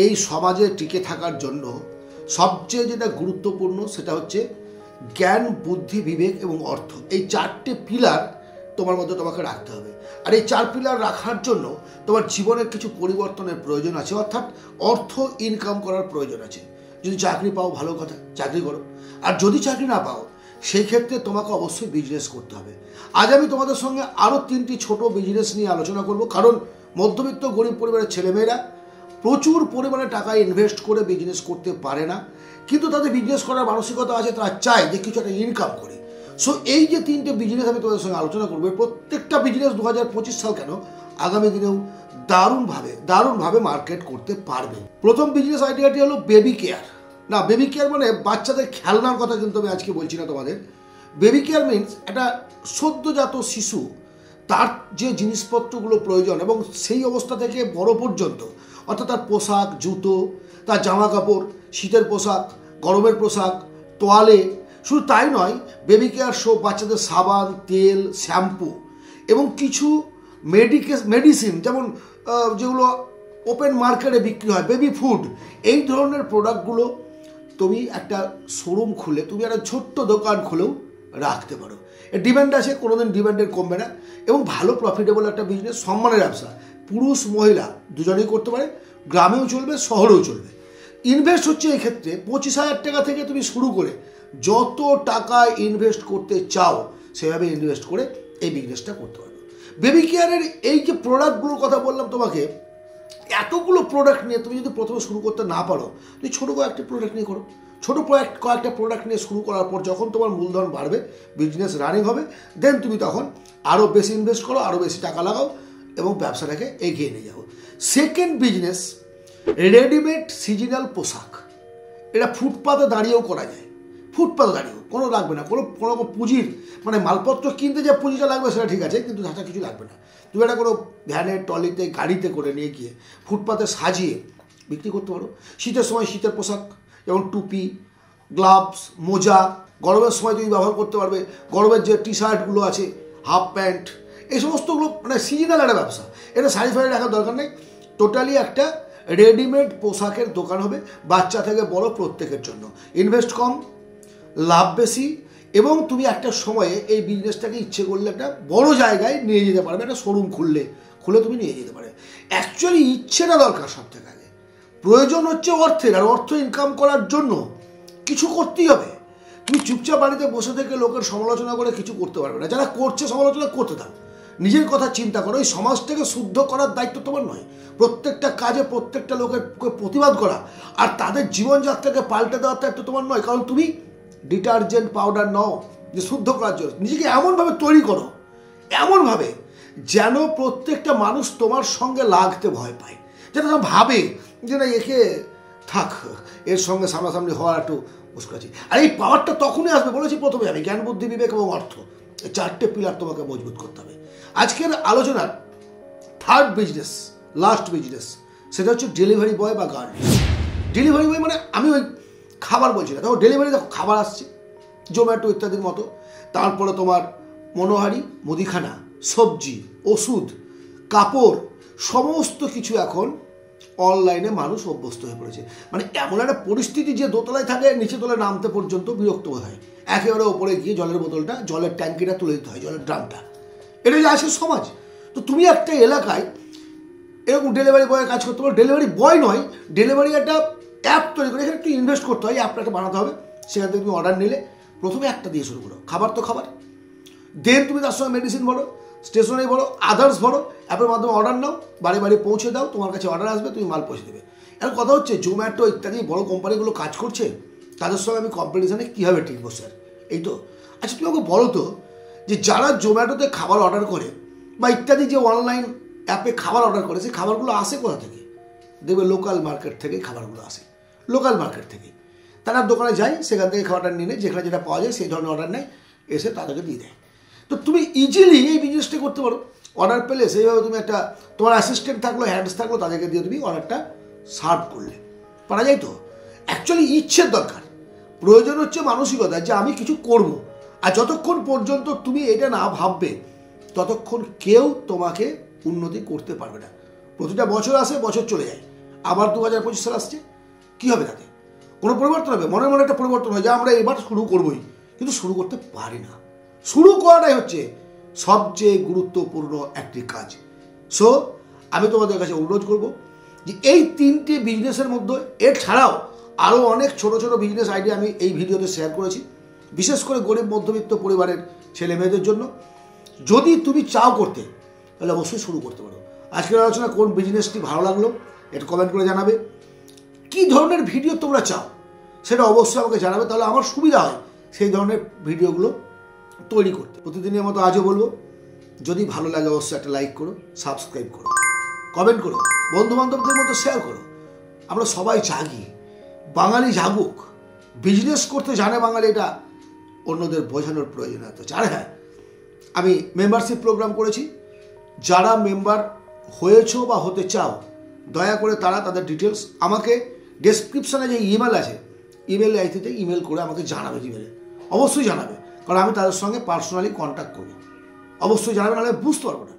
এই সমাজে টিকে থাকার জন্য সবচেয়ে যেটা গুরুত্বপূর্ণ সেটা হচ্ছে জ্ঞান, বুদ্ধি, বিবেক এবং অর্থ। এই চারটে পিলার তোমার মধ্যে তোমাকে রাখতে হবে। আর এই চার পিলার রাখার জন্য তোমার জীবনের কিছু পরিবর্তনের প্রয়োজন আছে, অর্থাৎ অর্থ ইনকাম করার প্রয়োজন আছে। যদি চাকরি পাও ভালো কথা, চাকরি করো। আর যদি চাকরি না পাও সেই ক্ষেত্রে তোমাকে অবশ্যই বিজনেস করতে হবে। আজ আমি তোমাদের সঙ্গে আরও 3টি ছোট বিজনেস নিয়ে আলোচনা করব, কারণ মধ্যবিত্ত গরিব পরিবারের ছেলেমেয়েরা প্রচুর পরিমাণে টাকা ইনভেস্ট করে বিজনেস করতে পারে না, কিন্তু তাদের বিজনেস করার মানসিকতা আছে, তারা চায় যে কিছু একটা ইনকাম করে। সো এই যে 3টে বিজনেস আমি তোমাদের সঙ্গে আলোচনা করবো, প্রত্যেকটা বিজনেস 2025 সাল কেন আগামী দিনেও দারুণভাবে মার্কেট করতে পারবে। প্রথম বিজনেস আইডিয়াটি হলো বেবি কেয়ার। না, বেবি কেয়ার মানে বাচ্চাদের খেলনার কথা কিন্তু আমি আজকে বলছি না তোমাদের। বেবি কেয়ার মিনস একটা সদ্যজাত শিশু, তার যে জিনিসপত্রগুলো প্রয়োজন এবং সেই অবস্থা থেকে বড় পর্যন্ত, অর্থাৎ তার পোশাক, জুতো, তার জামা কাপড়, শীতের পোশাক, গরমের পোশাক, তোয়ালে, শুধু তাই নয়, বেবি কেয়ার সোপ, বাচ্চাদের সাবান, তেল, শ্যাম্পু এবং কিছু মেডিসিন, যেমন যেগুলো ওপেন মার্কেটে বিক্রি হয়, বেবি ফুড, এই ধরনের প্রোডাক্টগুলো তুমি একটা শোরুম খুলে, তুমি একটা ছোট্ট দোকান খুলেও রাখতে পারো। এর ডিমান্ড আছে, কোনোদিন ডিমান্ডের কমবে না এবং ভালো প্রফিটেবল একটা বিজনেস, সম্মানের ব্যবসা। পুরুষ মহিলা দুজনেই করতে পারে, গ্রামেও চলবে, শহরেও চলবে। ইনভেস্ট হচ্ছে এই ক্ষেত্রে 25,000 টাকা থেকে তুমি শুরু করে যত টাকা ইনভেস্ট করতে চাও সেভাবে ইনভেস্ট করে এই বিজনেসটা করতে পারবে। বেবি কেয়ারের এই যে প্রোডাক্টগুলোর কথা বললাম তোমাকে, এতগুলো প্রোডাক্ট নিয়ে তুমি যদি প্রথমে শুরু করতে না পারো, তুমি ছোটো কয়েকটা প্রোডাক্ট নিয়ে করো। ছোটো কয়েকটা প্রোডাক্ট নিয়ে শুরু করার পর যখন তোমার মূলধন বাড়বে, বিজনেস রানিং হবে, দেন তুমি তখন আরও বেশি ইনভেস্ট করো, আরও বেশি টাকা লাগাও এবং ব্যবসাটাকে এগিয়ে নিয়ে যাও। সেকেন্ড বিজনেস, রেডিমেড সিজনাল পোশাক। এটা ফুটপাতে দাঁড়িয়েও করা যায়, ফুটপাতে দাঁড়িয়েও, কোনো লাগবে না, কোনো পুঁজির মানে মালপত্র কিনতে যে পুঁজিটা লাগবে সেটা ঠিক আছে, কিন্তু তাছাড়া কিছু লাগবে না। তুমি এটা কোনো ভ্যানে, ট্রলিতে, গাড়িতে করে নিয়ে গিয়ে ফুটপাতে সাজিয়ে বিক্রি করতে পারো। শীতের সময় শীতের পোশাক, যেমন টুপি, গ্লাভস, মোজা, গরমের সময় তুমি ব্যবহার করতে পারবে। গরমের যে টি শার্টগুলো আছে, হাফ প্যান্ট, এই সমস্তগুলো মানে সিজনাল একটা ব্যবসা। এটা শাড়ি ফাড়ি রাখার দরকার নেই, টোটালি একটা রেডিমেড পোশাকের দোকান হবে, বাচ্চা থেকে বড় প্রত্যেকের জন্য। ইনভেস্ট কম, লাভ বেশি এবং তুমি একটা সময়ে এই বিজনেসটাকে ইচ্ছে করলে একটা বড় জায়গায় নিয়ে যেতে পারবে। একটা শোরুম খুলে তুমি নিয়ে যেতে পারবে। অ্যাকচুয়ালি ইচ্ছেটা দরকার সব থেকে আগে। প্রয়োজন হচ্ছে অর্থের, আর অর্থ ইনকাম করার জন্য কিছু করতেই হবে। তুমি চুপচাপ বাড়িতে বসে থেকে লোকের সমালোচনা করে কিছু করতে পারবে না। যারা করছে সমালোচনা করতে দাও, নিজের কথা চিন্তা করো। এই সমাজটাকে শুদ্ধ করার দায়িত্ব তোমার নয়। প্রত্যেকটা কাজে প্রত্যেকটা লোকের প্রতিবাদ করা আর তাদের জীবনযাত্রাকে পাল্টে দেওয়ার দায়িত্ব তোমার নয়, কারণ তুমি ডিটারজেন্ট পাউডার নও যে শুদ্ধ করার জন্য। নিজেকে এমনভাবে তৈরি করো, এমনভাবে যেন প্রত্যেকটা মানুষ তোমার সঙ্গে লাগতে ভয় পায়, যেটা ভাবে যে না একে থাক, এর সঙ্গে সামনাসামনি হওয়ার একটু মুশকিল আছে। আর এই পাওয়ারটা তখনই আসবে, বলেছি প্রথমে আমি, জ্ঞান, বুদ্ধি, বিবেক এবং অর্থ, এই চারটে পিলার তোমাকে মজবুত করতে হবে। আজকের আলোচনার থার্ড বিজনেস, লাস্ট বিজনেস, সেটা হচ্ছে ডেলিভারি বয় বা গার্ড। ডেলিভারি বয় মানে আমি ওই খাবার বলছি না, তখন ডেলিভারি দেখো খাবার আসছে, জোম্যাটো ইত্যাদির মতো। তারপরে তোমার মনোহারি, মুদিখানা, সবজি, ওষুধ, কাপড়, সমস্ত কিছু এখন অনলাইনে মানুষ অভ্যস্ত হয়ে পড়েছে। মানে এমন একটা পরিস্থিতি যে দোতলায় থাকে নিচে তলায় নামতে পর্যন্ত বিরক্ত হয়, একেবারে ওপরে গিয়ে জলের বোতলটা, জলের ট্যাঙ্কিটা তুলে দিতে হয়, জলের ড্রামটা। এটা যে আসে সমাজ। তো তুমি একটা এলাকায় এরকম ডেলিভারি বয়ের কাজ করতে পারো। ডেলিভারি বয় নয়, ডেলিভারি একটা অ্যাপ তৈরি করে, এখানে একটু ইনভেস্ট করতে হয়, অ্যাপটা একটা বানাতে হবে। সেখান থেকে তুমি অর্ডার নিলে প্রথমে একটা দিয়ে শুরু করো, খাবার তো খাবার, দেন তুমি তার সঙ্গে মেডিসিন ভরো, স্টেশনারি ভরো, আদার্স ভরো, অ্যাপের মাধ্যমে অর্ডার নাও, বাড়ি বাড়ি পৌঁছে দাও, তোমার কাছে অর্ডার আসবে, তুমি মাল পৌঁছে দেবে। এখন কথা হচ্ছে জোম্যাটো ইত্যাদি বড় কোম্পানিগুলো কাজ করছে, তাদের সঙ্গে আমি কম্পিটিশানে কীভাবে টিকবো স্যার? এই তো। আচ্ছা তুমি আমাকে বলো তো, যে যারা জোম্যাটোতে খাবার অর্ডার করে বা ইত্যাদি যে অনলাইন অ্যাপে খাবার অর্ডার করে, সেই খাবারগুলো আসে কোথা থেকে? দেখবে লোকাল মার্কেট থেকেই খাবারগুলো আসে, লোকাল মার্কেট থেকেই। তারা দোকানে যায়, সেখান থেকে খাবারটা নিয়ে নেয়, যেখানে যেটা পাওয়া যায় সেই ধরনের অর্ডার নেয়, এসে তাদেরকে দিয়ে দেয়। তো তুমি ইজিলি এই বিজনেসটা করতে পারো। অর্ডার পেলে সেইভাবে তুমি একটা, তোমার অ্যাসিস্ট্যান্ট থাকলো, হ্যান্ডস থাকলো, তাদেরকে দিয়ে তুমি অর্ডারটা সার্ভ করলে পারা যায়। তো অ্যাকচুয়ালি ইচ্ছের দরকার, প্রয়োজন হচ্ছে মানসিকতা যে আমি কিছু করব। আর যতক্ষণ পর্যন্ত তুমি এটা না ভাববে, ততক্ষণ কেউ তোমাকে উন্নতি করতে পারবে না। প্রতিটা বছর আসে, বছর চলে যায়, আবার 2025 সাল আসছে, কী হবে তাতে? কোনো পরিবর্তন হবে? মনে মনে একটা পরিবর্তন হয় যে আমরা এবার শুরু করবই, কিন্তু শুরু করতে পারি না। শুরু করাটাই হচ্ছে সবচেয়ে গুরুত্বপূর্ণ একটি কাজ। সো আমি তোমাদের কাছে অনুরোধ করব যে এই 3টে বিজনেসের মধ্যে, এর ছাড়াও আরও অনেক ছোট ছোট বিজনেস আইডিয়া আমি এই ভিডিওতে শেয়ার করেছি, বিশেষ করে গরিব মধ্যবিত্ত পরিবারের ছেলে মেয়েদের জন্য। যদি তুমি চাও করতে, তাহলে অবশ্যই শুরু করতে পারো। আজকের আলোচনা কোন বিজনেসটি ভালো লাগলো এটা কমেন্ট করে জানাবে। কী ধরনের ভিডিও তোমরা চাও সেটা অবশ্যই আমাকে জানাবে, তাহলে আমার সুবিধা হয় সেই ধরনের ভিডিওগুলো তৈরি করতে। প্রতিদিনের মতো আজও বলবো, যদি ভালো লাগে অবশ্যই একটা লাইক করো, সাবস্ক্রাইব করো, কমেন্ট করো, বন্ধুবান্ধবদের মতো শেয়ার করো। আমরা সবাই জাগি, বাঙালি জাগুক, বিজনেস করতে জানে বাঙালি, এটা অন্যদের বোঝানোর প্রয়োজনীয়তা আছে। আর হ্যাঁ, আমি মেম্বারশিপ প্রোগ্রাম করেছি, যারা মেম্বার হয়েছো বা হতে চাও দয়া করে তারা তাদের ডিটেলস আমাকে ডেসক্রিপশানে যে ইমেল আছে, ইমেল আইডিতে ইমেল করে আমাকে জানাবে, জিমেলে অবশ্যই জানাবে, কারণ আমি তাদের সঙ্গে পার্সোনালি কন্ট্যাক্ট করবো। অবশ্যই জানাবে, নাহলে বুঝতে পারবো না।